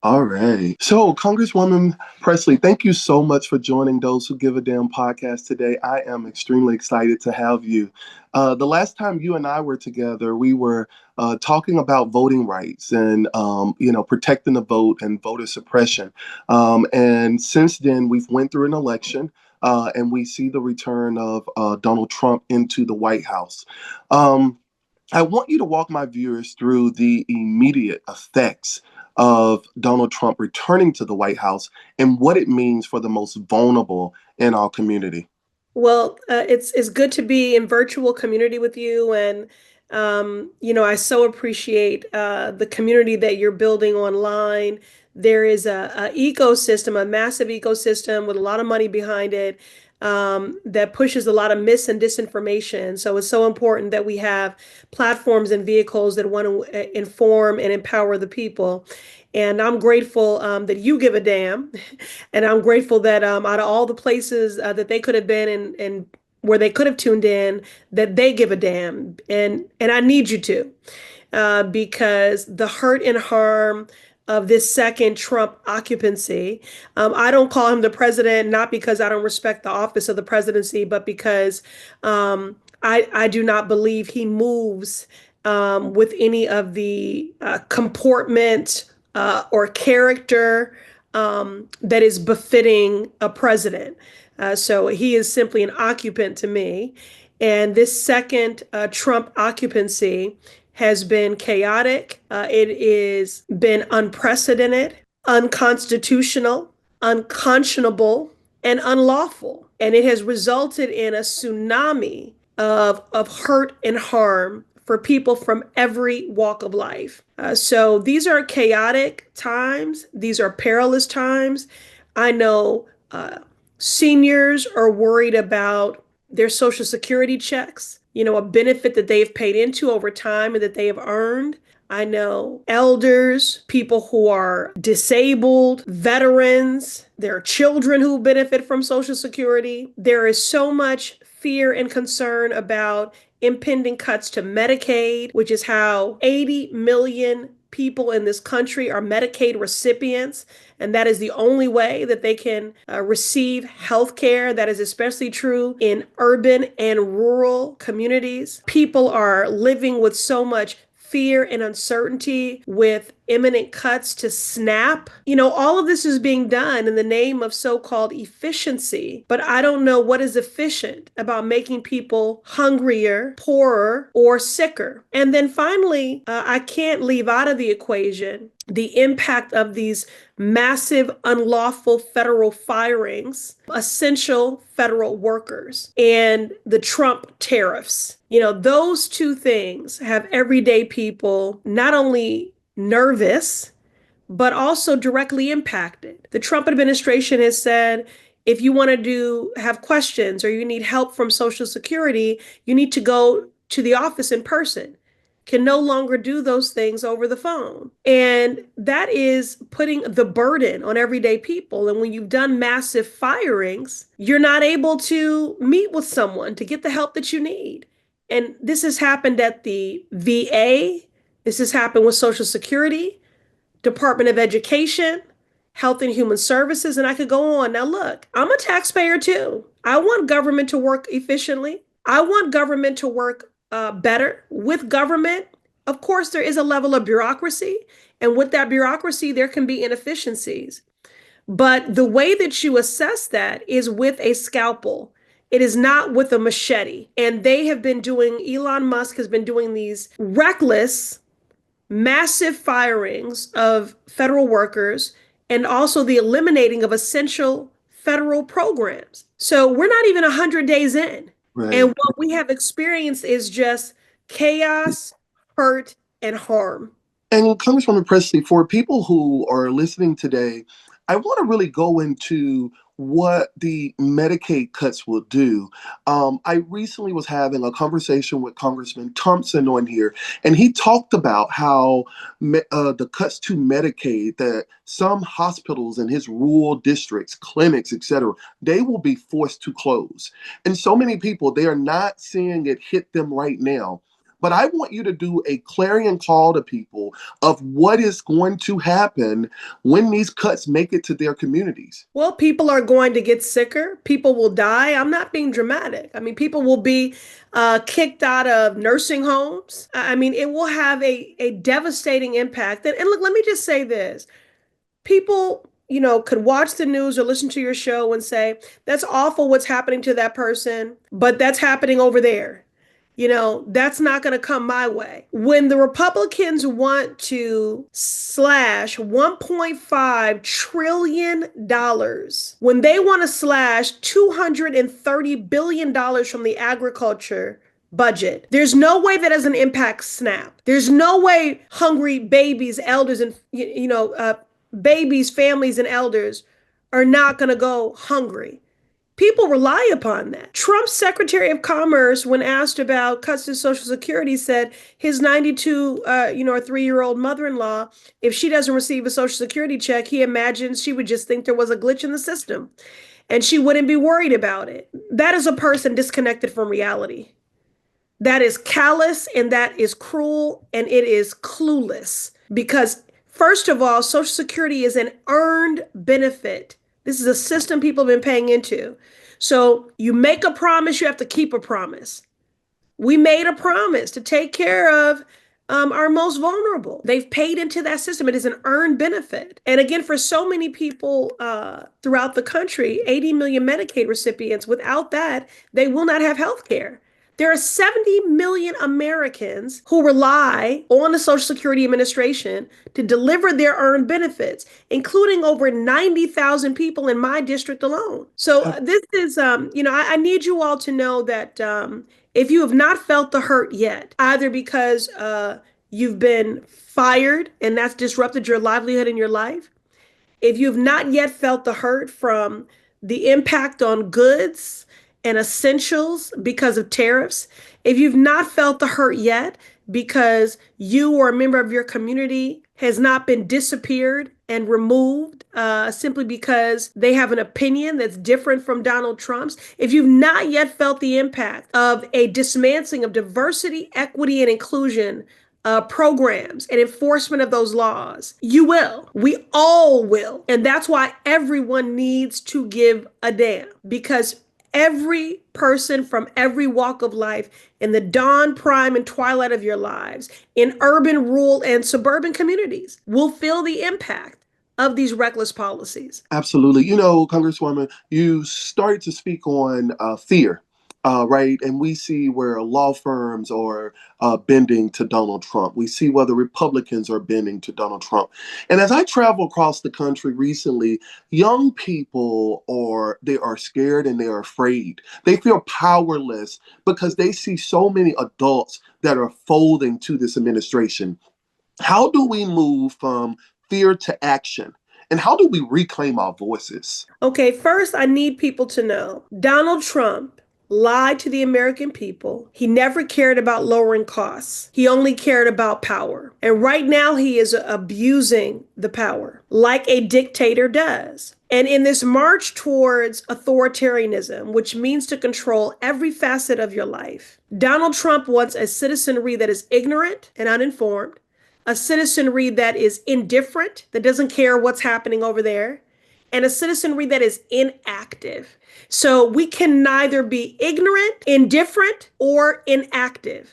All right. So, Congresswoman Pressley, thank you so much for joining Those Who Give a Damn podcast today. I am extremely excited to have you. The last time you and I were together, we were talking about voting rights and, protecting the vote and voter suppression. And since then, we've went through an election. And we see the return of Donald Trump into the White House. Um, I want you to walk my viewers through the immediate effects of Donald Trump returning to the White House and what it means for the most vulnerable in our community. Well, it's good to be in virtual community with you, and I so appreciate the community that you're building online. There is a ecosystem, a massive ecosystem with a lot of money behind it, that pushes a lot of mis and disinformation. So it's so important that we have platforms and vehicles that want to inform and empower the people. And I'm grateful that you give a damn. And I'm grateful that out of all the places that they could have been and where they could have tuned in, that they give a damn. And I need you to, because the hurt and harm of this second Trump occupancy, I don't call him the president, not because I don't respect the office of the presidency, but because I do not believe he moves with any of the comportment or character that is befitting a president. So he is simply an occupant to me. And this second Trump occupancy has been chaotic. It has been unprecedented, unconstitutional, unconscionable, and unlawful. And it has resulted in a tsunami of hurt and harm for people from every walk of life. So these are chaotic times. These are perilous times. I know seniors are worried about their Social Security checks, a benefit that they've paid into over time and that they have earned. I know elders, people who are disabled, veterans, there are children who benefit from Social Security. There is so much fear and concern about impending cuts to Medicaid, which is how 80 million people in this country are Medicaid recipients. And that is the only way that they can receive health care. That is especially true in urban and rural communities. People are living with so much fear and uncertainty with imminent cuts to SNAP. All of this is being done in the name of so-called efficiency, but I don't know what is efficient about making people hungrier, poorer, or sicker. And then finally, I can't leave out of the equation the impact of these massive unlawful federal firings, essential federal workers, and the Trump tariffs. Those two things have everyday people not only nervous, but also directly impacted. The Trump administration has said, if you want to have questions or you need help from Social Security, you need to go to the office in person. Can no longer do those things over the phone. And that is putting the burden on everyday people. And when you've done massive firings, you're not able to meet with someone to get the help that you need. And this has happened at the VA. This has happened with Social Security, Department of Education, Health and Human Services, and I could go on. Now, look, I'm a taxpayer too. I want government to work efficiently. I want government to work better. With government, of course, there is a level of bureaucracy, and with that bureaucracy, there can be inefficiencies. But the way that you assess that is with a scalpel. It is not with a machete. And they have been doing, Elon Musk has been doing these reckless massive firings of federal workers and also the eliminating of essential federal programs. So we're not even 100 days in. And Right. what we have experienced is just chaos, hurt, and harm. And Congresswoman Presley, for people who are listening today, I want to really go into what the Medicaid cuts will do. I recently was having a conversation with Congressman Thompson on here, and he talked about how the cuts to Medicaid, that some hospitals in his rural districts, clinics, etc., they will be forced to close. And so many people, they are not seeing it hit them right now. but I want you to do a clarion call to people of what is going to happen when these cuts make it to their communities. Well, people are going to get sicker. People will die. I'm not being dramatic. I mean, people will be kicked out of nursing homes. I mean, it will have a devastating impact. And look, let me just say this. People, could watch the news or listen to your show and say, that's awful what's happening to that person, but that's happening over there. That's not going to come my way. When the Republicans want to slash $1.5 trillion, when they want to slash $230 billion from the agriculture budget, there's no way that doesn't impact SNAP. There's no way hungry babies, elders, and, babies, families, and elders are not going to go hungry. People rely upon that. Trump's Secretary of Commerce, when asked about cuts to Social Security, said his 92, or 3-year-old mother-in-law, if she doesn't receive a Social Security check, he imagines she would just think there was a glitch in the system and she wouldn't be worried about it. That is a person disconnected from reality. That is callous and that is cruel and it is clueless because, first of all, Social Security is an earned benefit. This is a system people have been paying into. So you make a promise, you have to keep a promise. We made a promise to take care of our most vulnerable. They've paid into that system. It is an earned benefit. And again, for so many people throughout the country, 80 million Medicaid recipients, without that, they will not have health care. There are 70 million Americans who rely on the Social Security Administration to deliver their earned benefits, including over 90,000 people in my district alone. So this is, I need you all to know that if you have not felt the hurt yet, either because you've been fired and that's disrupted your livelihood in your life, if you've not yet felt the hurt from the impact on goods and essentials because of tariffs, if you've not felt the hurt yet because you or a member of your community has not been disappeared and removed simply because they have an opinion that's different from Donald Trump's, if you've not yet felt the impact of a dismantling of diversity, equity, and inclusion programs and enforcement of those laws, you will. We all will. And that's why everyone needs to give a damn, because every person from every walk of life in the dawn, prime, and twilight of your lives in urban, rural, and suburban communities will feel the impact of these reckless policies. Absolutely. Congresswoman, you started to speak on fear. Right. And we see where law firms are bending to Donald Trump. We see whether Republicans are bending to Donald Trump. And as I travel across the country recently, young people they are scared and they are afraid. They feel powerless because they see so many adults that are folding to this administration. How do we move from fear to action? And how do we reclaim our voices? Okay, first, I need people to know Donald Trump lied to the American people. He never cared about lowering costs. He only cared about power. And right now he is abusing the power like a dictator does. And in this march towards authoritarianism, which means to control every facet of your life, Donald Trump wants a citizenry that is ignorant and uninformed, a citizenry that is indifferent, that doesn't care what's happening over there, and a citizenry that is inactive. So we can neither be ignorant, indifferent, or inactive.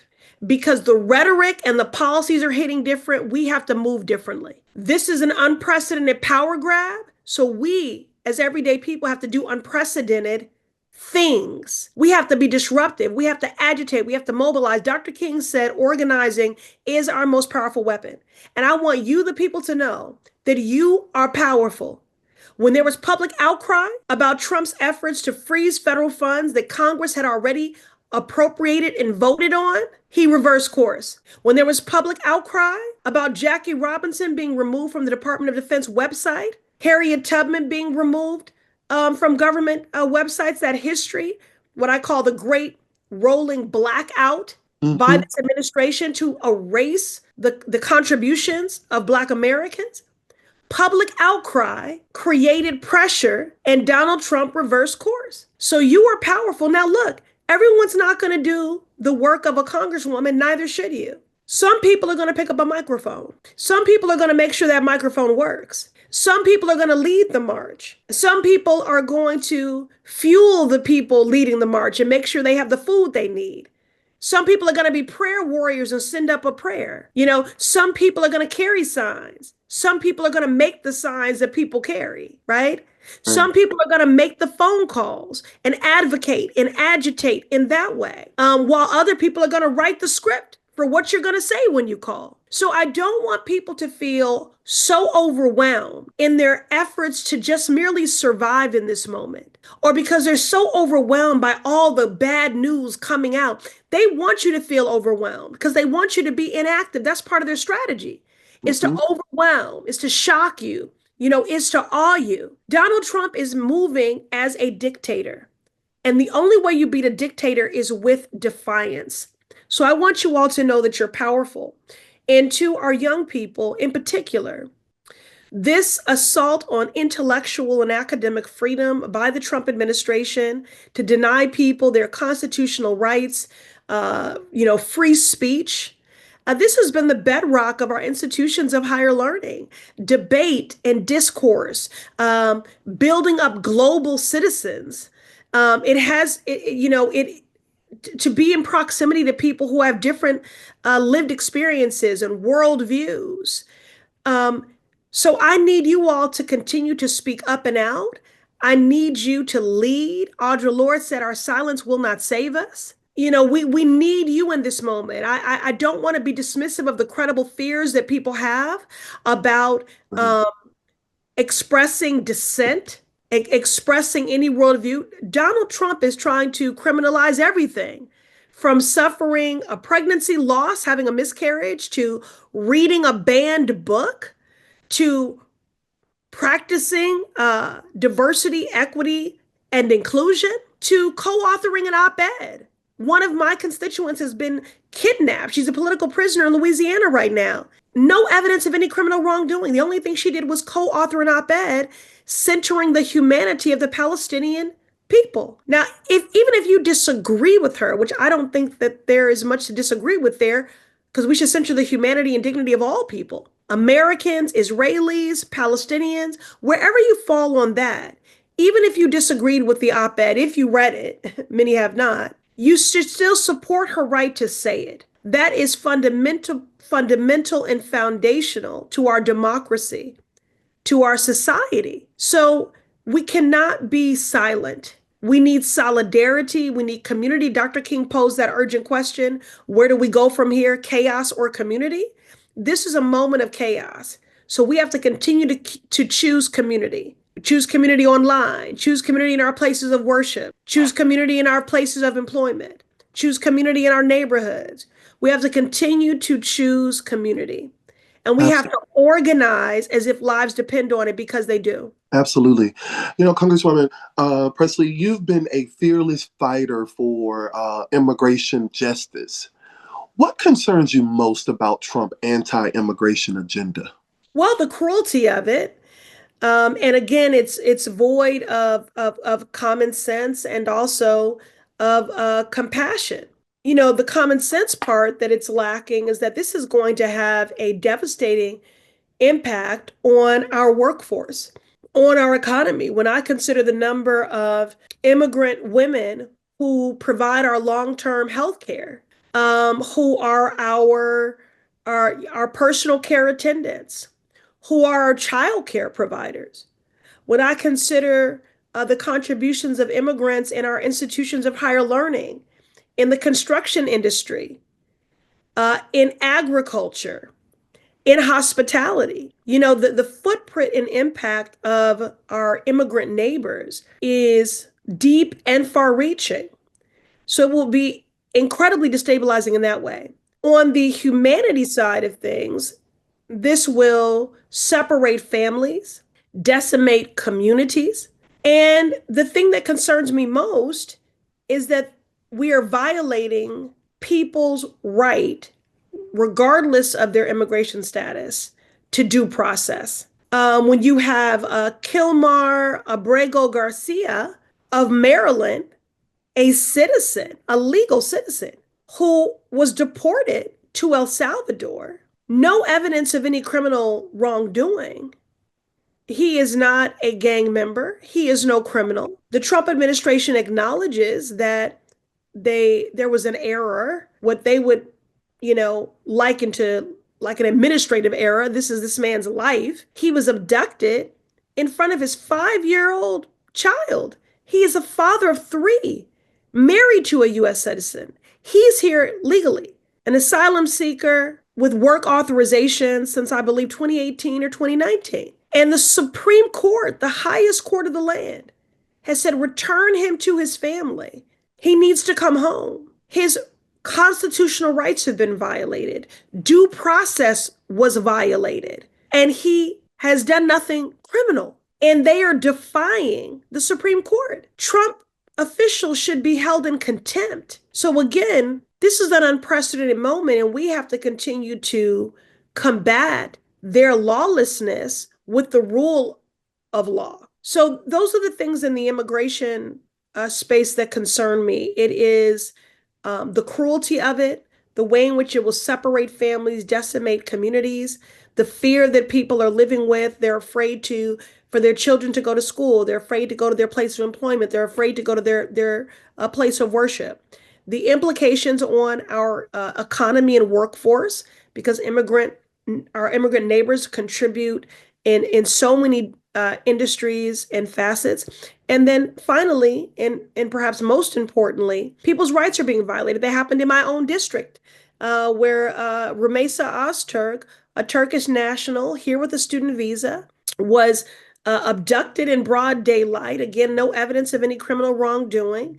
Because the rhetoric and the policies are hitting different, we have to move differently. This is an unprecedented power grab. So we, as everyday people, have to do unprecedented things. We have to be disruptive. We have to agitate. We have to mobilize. Dr. King said organizing is our most powerful weapon. And I want you, the people, to know that you are powerful. When there was public outcry about Trump's efforts to freeze federal funds that Congress had already appropriated and voted on, he reversed course. When there was public outcry about Jackie Robinson being removed from the Department of Defense website, Harriet Tubman being removed from government websites, that history, what I call the great rolling blackout by this administration to erase the contributions of Black Americans. Public outcry created pressure and Donald Trump reversed course. So you are powerful. Now look, everyone's not going to do the work of a congresswoman, neither should you. Some people are going to pick up a microphone. Some people are going to make sure that microphone works. Some people are going to lead the march. Some people are going to fuel the people leading the march and make sure they have the food they need. Some people are going to be prayer warriors and send up a prayer. Some people are going to carry signs. Some people are going to make the signs that people carry, right? Some people are going to make the phone calls and advocate and agitate in that way, while other people are going to write the script for what you're going to say when you call. So I don't want people to feel so overwhelmed in their efforts to just merely survive in this moment, or because they're so overwhelmed by all the bad news coming out. They want you to feel overwhelmed because they want you to be inactive. That's part of their strategy. Is to overwhelm, is to shock you, is to awe you. Donald Trump is moving as a dictator. And the only way you beat a dictator is with defiance. So I want you all to know that you're powerful. And to our young people in particular, this assault on intellectual and academic freedom by the Trump administration to deny people their constitutional rights, free speech, this has been the bedrock of our institutions of higher learning, debate and discourse, building up global citizens. To be in proximity to people who have different lived experiences and worldviews. So I need you all to continue to speak up and out. I need you to lead. Audre Lorde said, "Our silence will not save us." We need you in this moment. I don't want to be dismissive of the credible fears that people have about expressing dissent, expressing any worldview. Donald Trump is trying to criminalize everything from suffering a pregnancy loss, having a miscarriage, to reading a banned book, to practicing diversity, equity, and inclusion, to co-authoring an op-ed. One of my constituents has been kidnapped. She's a political prisoner in Louisiana right now. No evidence of any criminal wrongdoing. The only thing she did was co-author an op-ed centering the humanity of the Palestinian people. Now, even if you disagree with her, which I don't think that there is much to disagree with there, because we should center the humanity and dignity of all people. Americans, Israelis, Palestinians, wherever you fall on that, even if you disagreed with the op-ed, if you read it, many have not, you should still support her right to say it. That is fundamental and foundational to our democracy, to our society. So we cannot be silent. We need solidarity. We need community. Dr. King posed that urgent question. Where do we go from here? Chaos or community? This is a moment of chaos. So we have to continue to choose community. Choose community online, choose community in our places of worship, choose community in our places of employment, choose community in our neighborhoods. We have to continue to choose community. And we have to organize as if lives depend on it, because they do. Absolutely. Congresswoman Pressley, you've been a fearless fighter for immigration justice. What concerns you most about Trump's anti-immigration agenda? Well, the cruelty of it. And again, it's void of common sense and also of compassion. The common sense part that it's lacking is that this is going to have a devastating impact on our workforce, on our economy. When I consider the number of immigrant women who provide our long-term health care, who are our personal care attendants, who are our child care providers. When I consider the contributions of immigrants in our institutions of higher learning, in the construction industry, in agriculture, in hospitality, the footprint and impact of our immigrant neighbors is deep and far-reaching. So it will be incredibly destabilizing in that way. On the humanity side of things, this will separate families, decimate communities. And the thing that concerns me most is that we are violating people's right, regardless of their immigration status, to due process. When you have Kilmar Abrego Garcia of Maryland, a citizen, a legal citizen, who was deported to El Salvador. No evidence of any criminal wrongdoing. He is not a gang member. He is no criminal. The Trump administration acknowledges that there was an error, what they would, liken to like an administrative error. This is this man's life. He was abducted in front of his 5-year-old child. He is a father of 3, married to a U.S. citizen. He's here legally, an asylum seeker with work authorization since I believe 2018 or 2019. And the Supreme Court, the highest court of the land, has said return him to his family. He needs to come home. His constitutional rights have been violated. Due process was violated. And he has done nothing criminal. And they are defying the Supreme Court. Trump officials should be held in contempt. So again, this is an unprecedented moment, and we have to continue to combat their lawlessness with the rule of law. So those are the things in the immigration space that concern me. It is the cruelty of it, the way in which it will separate families, decimate communities, the fear that people are living with. They're afraid for their children to go to school. They're afraid to go to their place of employment. They're afraid to go to their place of worship. The implications on our economy and workforce, because our immigrant neighbors contribute in so many industries and facets. And then finally, and perhaps most importantly, people's rights are being violated. They happened in my own district, where Rumeysa Öztürk, a Turkish national here with a student visa, was abducted in broad daylight. Again, no evidence of any criminal wrongdoing.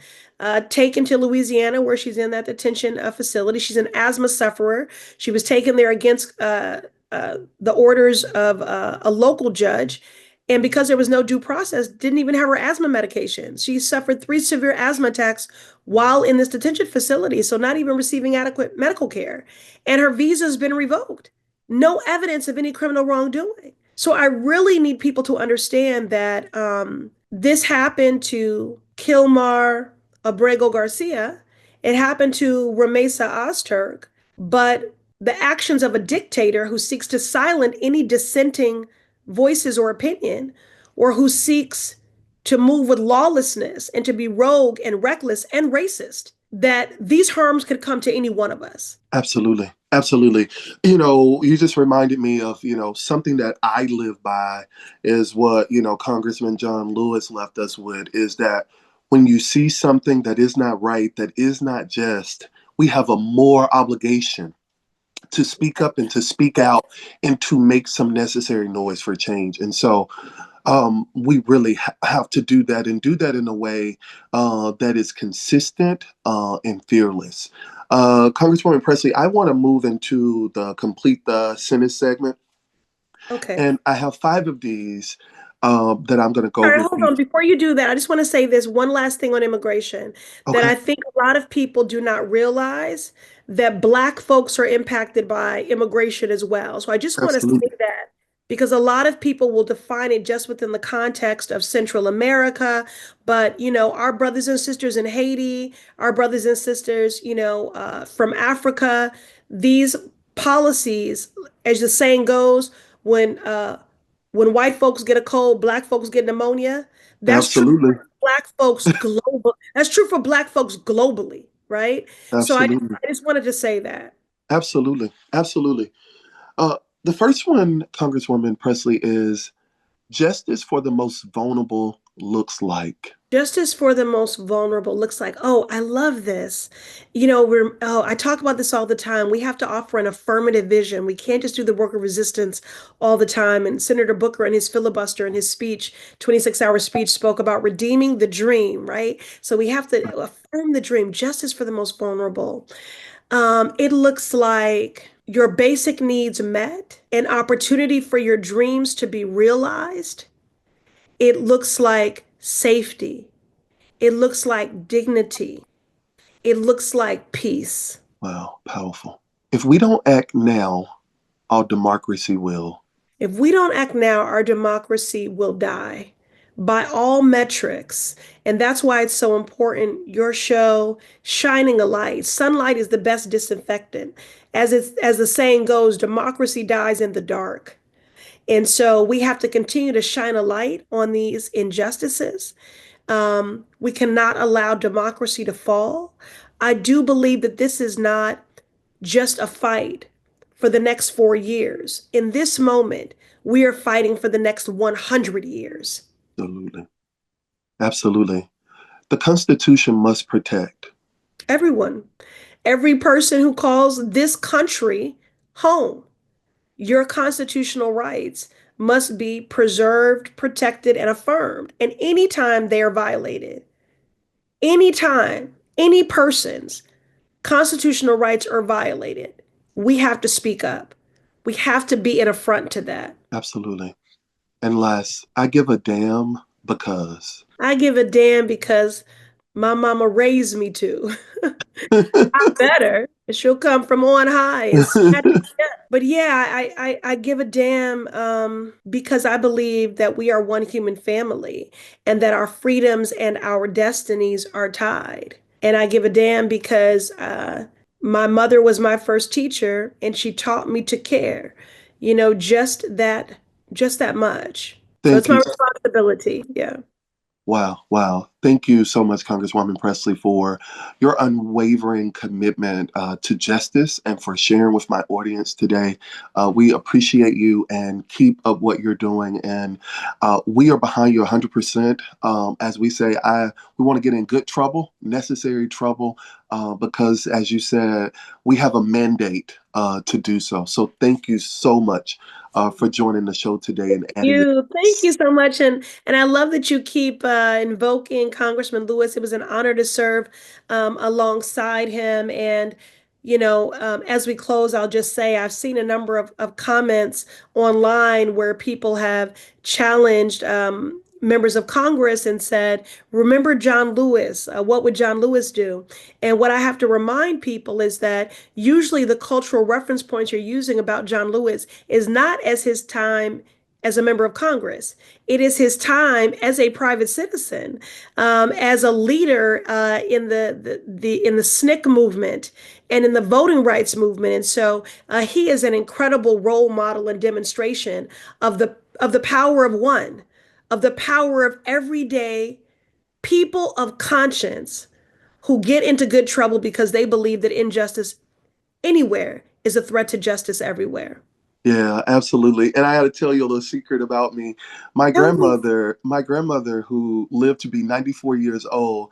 Taken to Louisiana, where she's in that detention facility. She's an asthma sufferer. She was taken there against the orders of a local judge. And because there was no due process, didn't even have her asthma medication. She suffered 3 severe asthma attacks while in this detention facility, so not even receiving adequate medical care. And her visa has been revoked. No evidence of any criminal wrongdoing. So I really need people to understand that this happened to Kilmar Abrego Garcia. It happened to Rumeysa Öztürk, but the actions of a dictator who seeks to silence any dissenting voices or opinion, or who seeks to move with lawlessness and to be rogue and reckless and racist, that these harms could come to any one of us. Absolutely. Absolutely. You just reminded me of, something that I live by is what, Congressman John Lewis left us with, is that when you see something that is not right, that is not just, we have a more obligation to speak up and to speak out and to make some necessary noise for change. And so we really have to do that, and do that in a way that is consistent and fearless. Congresswoman Pressley, I want to move into the complete the sentence segment. Okay. And I have 5 of these that I'm going to go All right, with. hold on. Before you do that, I just want to say this one last thing on immigration that Okay. I think a lot of people do not realize, that Black folks are impacted by immigration as well. So I just want to say Absolutely. that, because a lot of people will define it just within the context of Central America. But, our brothers and sisters in Haiti, our brothers and sisters, from Africa, these policies, as the saying goes, when white folks get a cold, Black folks get pneumonia. That's true Absolutely. for Black folks global. That's true for Black folks globally, right? So I Absolutely. just wanted to say that. Absolutely. Absolutely. The first one, Congresswoman Pressley, is justice for the most vulnerable looks like. Justice for the most vulnerable looks like, oh, I love this. I talk about this all the time. We have to offer an affirmative vision. We can't just do the work of resistance all the time. And Senator Booker in his filibuster, in his speech, 26-hour speech, spoke about redeeming the dream, right? So we have to affirm the dream, justice for the most vulnerable. It looks like your basic needs met, an opportunity for your dreams to be realized. It looks like safety. It looks like dignity. It looks like peace. Wow, powerful. If we don't act now, our democracy will. If we don't act now, our democracy will die. by all metrics. And that's why it's so important. Your show, shining a light. Sunlight is the best disinfectant. As the saying goes, democracy dies in the dark. And so we have to continue to shine a light on these injustices. We cannot allow democracy to fall. I do believe that this is not just a fight for the next 4 years. In this moment, we are fighting for the next 100 years. Absolutely. Absolutely. The Constitution must protect. Everyone, every person who calls this country home, your constitutional rights must be preserved, protected, and affirmed. And anytime they are violated, anytime any person's constitutional rights are violated, we have to speak up. We have to be an affront to that. Absolutely. And last, I give a damn because. I give a damn because my mama raised me to. I better. She'll come from on high and snatch it. But yeah, I give a damn because I believe that we are one human family and that our freedoms and our destinies are tied. And I give a damn because my mother was my first teacher and she taught me to care, just that much. So it's Thank my you. responsibility. Yeah. Wow, wow. Thank you so much, Congresswoman Pressley, for your unwavering commitment to justice and for sharing with my audience today. We appreciate you and keep up what you're doing. And we are behind you 100%. As we say, we want to get in good trouble, necessary trouble, because, as you said, we have a mandate to do so. So thank you so much for joining the show today and adding your Thank you so much, and I love that you keep invoking Congressman Lewis. It was an honor to serve alongside him, and as we close, I'll just say I've seen a number of comments online where people have challenged members of Congress and said, "Remember John Lewis? What would John Lewis do?" And what I have to remind people is that usually the cultural reference points you're using about John Lewis is not as his time as a member of Congress. It is his time as a private citizen, as a leader in the SNCC movement and in the voting rights movement. And so he is an incredible role model and demonstration of the power of one, of the power of everyday people of conscience who get into good trouble because they believe that injustice anywhere is a threat to justice everywhere. Yeah, absolutely. And I had to tell you a little secret about me. Tell me. My grandmother, who lived to be 94 years old,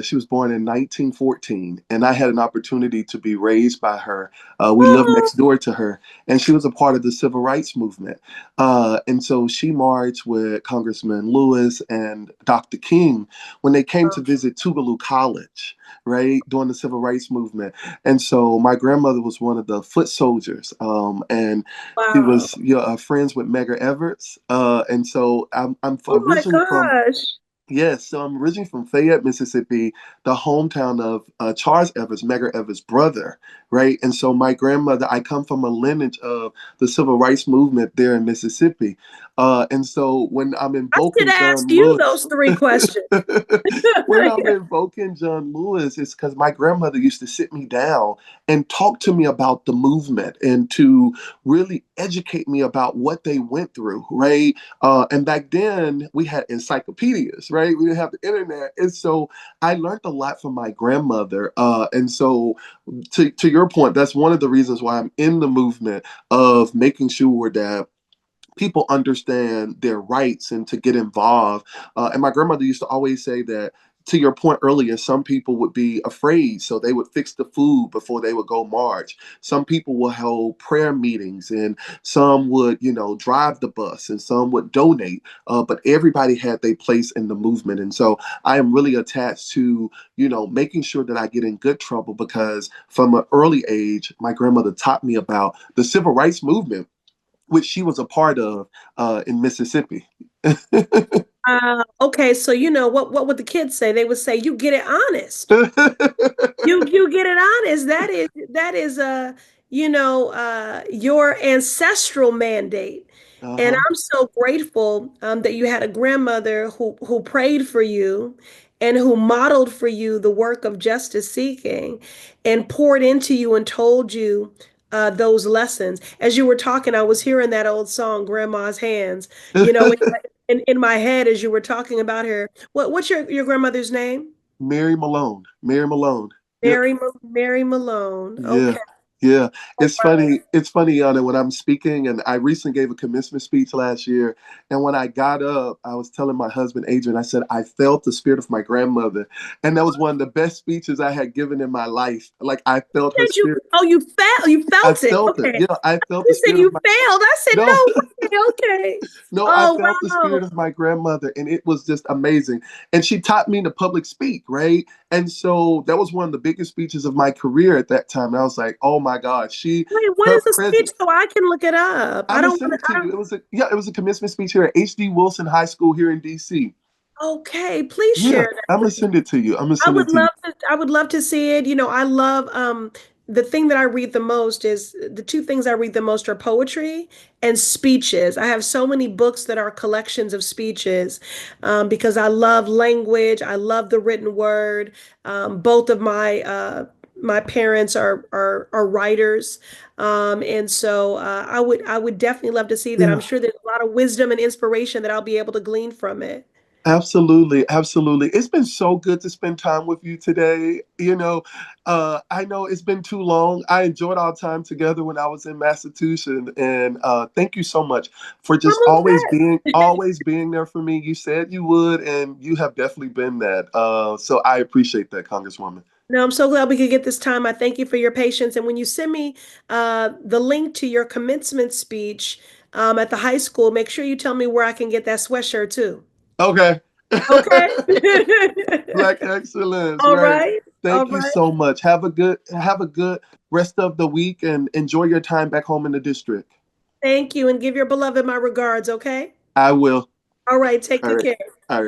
she was born in 1914, and I had an opportunity to be raised by her. We lived Oh, next door to her, and she was a part of the civil rights movement. And so she marched with Congressman Lewis and Dr. King when they came to visit Tougaloo College, right, during the civil rights movement. And so my grandmother was one of the foot soldiers, and she wow. was friends with Medgar Evers. And so I'm Oh my originally from, gosh. yes, so I'm originally from Fayette, Mississippi, the hometown of Charles Evers, Medgar Evers' brother, right? And so my grandmother, I come from a lineage of the civil rights movement there in Mississippi. And so when I'm I should invoking ask John you Lewis, those three questions. when I'm invoking John Lewis, it's because my grandmother used to sit me down and talk to me about the movement and to really educate me about what they went through, right? And back then we had encyclopedias, right? We didn't have the internet. And so I learned a lot from my grandmother. And so to your point, that's one of the reasons why I'm in the movement of making sure that people understand their rights and to get involved. And my grandmother used to always say that, to your point earlier, some people would be afraid, so they would fix the food before they would go march. Some people would hold prayer meetings, and some would, drive the bus, and some would donate. But everybody had their place in the movement, and so I am really attached to, making sure that I get in good trouble because from an early age, my grandmother taught me about the civil rights movement, which she was a part of in Mississippi. Okay, so what would the kids say? They would say, "You get it honest. You get it honest. That is your ancestral mandate." And Uh-huh. I'm so grateful that you had a grandmother who prayed for you and who modeled for you the work of justice seeking and poured into you and told you those lessons. As you were talking, I was hearing that old song, Grandma's Hands, you know, in my head as you were talking about her. What's your grandmother's name? Mary Malone. Mary Malone. Yep. Mary Malone. Yeah. Okay. Yeah. All It's right. funny. It's funny, Anna, when I'm speaking, and I recently gave a commencement speech last year. And when I got up, I was telling my husband, Adrian, I said, I felt the spirit of my grandmother. And that was one of the best speeches I had given in my life. Like I felt her Said you, spirit. oh, you I felt it. felt it. Okay. Yeah, I felt the You said spirit of you my failed. I said, no, no way. Okay. no, I Oh, felt the wow. spirit of my grandmother, and it was just amazing. And she taught me to public speak, right? And so that was one of the biggest speeches of my career at that time. And I was like, oh my God, Wait, what her is the speech presence. so I can look it up? I'm I gonna don't send want it to to, you. It was a commencement speech here at HD Wilson High School here in DC. okay, please Yeah, share that I'm gonna with me. send it to you. I'm gonna I send would it to you. love to, I would love to see it. You know, I love the thing that I read the most is the two things I read the most are poetry and speeches. I have so many books that are collections of speeches because I love language. I love the written word. Both of my parents are writers. And so I would definitely love to see that. I'm Yeah. sure there's a lot of wisdom and inspiration that I'll be able to glean from it. Absolutely, absolutely. It's been so good to spend time with you today. I know it's been too long. I enjoyed our time together when I was in Massachusetts, and thank you so much for just I'm upset. always being there for me. You said you would, and you have definitely been that. So I appreciate that, Congresswoman. No, I'm so glad we could get this time. I thank you for your patience. And when you send me the link to your commencement speech at the high school, make sure you tell me where I can get that sweatshirt too. Okay. Okay. Black excellence, All right? right. All Thank you right. so much. Have a good rest of the week and enjoy your time back home in the district. Thank you. And give your beloved my regards, okay? I will. All right. Take All good right. care. All right.